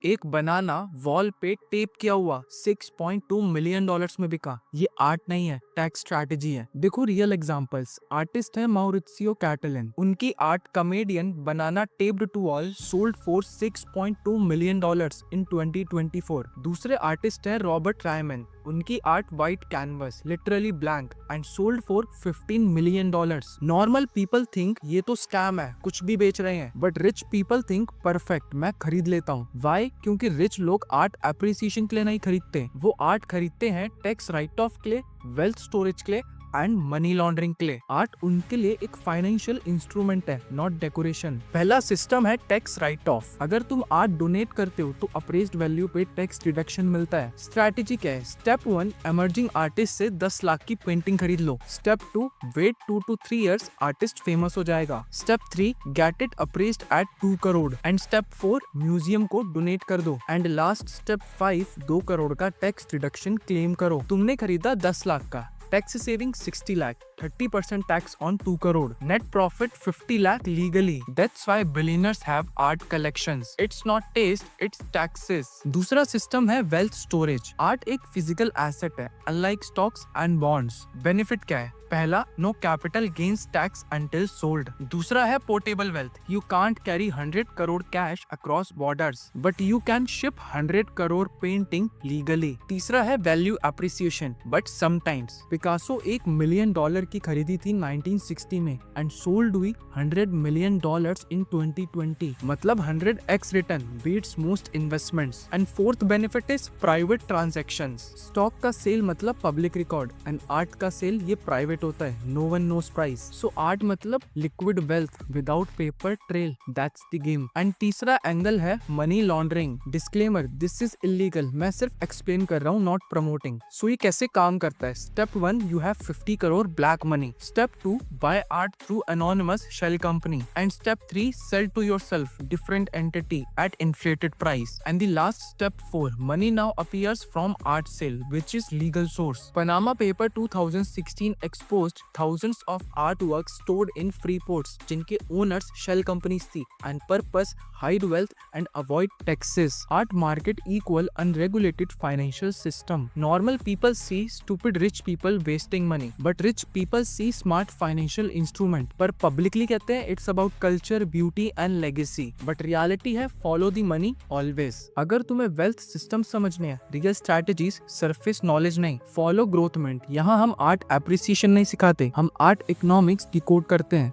एक बनाना वॉल पे टेप किया हुआ $6.2 मिलियन में बिका। ये आर्ट नहीं है, टैक्स स्ट्रैटेजी है। देखो रियल एग्जांपल्स। आर्टिस्ट है माउरित्सियो कैटलिन। उनकी art comedian banana taped to wall sold for $6.2 million in 2024। दूसरे आर्टिस्ट है रॉबर्ट रायमन। उनकी art white canvas literally blank and sold for $15 million. Normal people think ये तो scam है, कुछ भी बेच रहे हैं, but rich people think perfect, मैं खरीद लेता हूँ। वाई? क्योंकि रिच लोग आर्ट एप्रिसिएशन के लिए नहीं खरीदते, वो आर्ट खरीदते हैं टैक्स राइट ऑफ के लिए, वेल्थ स्टोरेज के लिए एंड मनी लॉन्ड्रिंग के लिए। आर्ट उनके लिए एक फाइनेंशियल इंस्ट्रूमेंट है, नॉट डेकोरेशन। पहला सिस्टम है टैक्स राइट ऑफ। अगर तुम आर्ट डोनेट करते हो तो अप्रेज्ड वैल्यू पे टैक्स डिडक्शन मिलता है। स्ट्रैटेजी क्या है? स्टेप 1, इमर्जिंग आर्टिस्ट से 10 लाख की पेंटिंग खरीद लो। Step 2, wait 2 to 3 years, artist famous हो जाएगा। Step 3, get it appraised at 2 crore. And step 4, museum को डोनेट कर दो। एंड लास्ट स्टेप 5, 2 करोड़ का टैक्स डिडक्शन क्लेम करो। तुमने खरीदा 10 लाख का, tax saving 60 lakh, 30% tax on 2 crore, net profit 50 lakh legally. That's why billionaires have art collections. It's not taste, it's taxes. दूसरा system है वेल्थ स्टोरेज। आर्ट एक physical asset है, unlike stocks and bonds. Benefit क्या है? पहला, no capital gains tax until sold. दूसरा है portable wealth. You can't carry 100 crore cash across borders, but you can ship 100 crore painting legally. तीसरा है value appreciation, but sometimes. Picasso $1 million की खरीदी थी 1960 में एंड सोल्ड हुई $100 मिलियन इन 2020, मतलब 100x return beats most investments. And fourth benefit is private transactions. Stock का sale मतलब पब्लिक रिकॉर्ड एंड आर्ट का सेल ये प्राइवेट होता है, no one knows price. So art मतलब liquid wealth without paper trail, that's the game. And तीसरा angle है money laundering. Disclaimer, this is illegal, मैं सिर्फ एक्सप्लेन कर रहा हूँ, नॉट प्रमोटिंग। सो ये कैसे काम करता है? Step 1, you have 50 crore black money. Step 2, buy art through anonymous shell company. And step 3, sell to yourself, different entity at inflated price. And the last step 4, money now appears from art sale, which is legal source. Panama Paper 2016 exposed thousands of artworks stored in free ports, जिनके owners shell companies थी, and purpose hide wealth and avoid taxes. Art market equal unregulated financial system. Normal people see stupid rich people wasting money, but rich people see smart financial instrument, पर publicly कहते हैं it's about culture, beauty and legacy, but reality है follow the money always. अगर तुम्हें wealth system समझने हैं, real strategies, surface knowledge नहीं, follow growth mint। यहाँ हम art appreciation नहीं सिखाते, हम art economics decode करते हैं।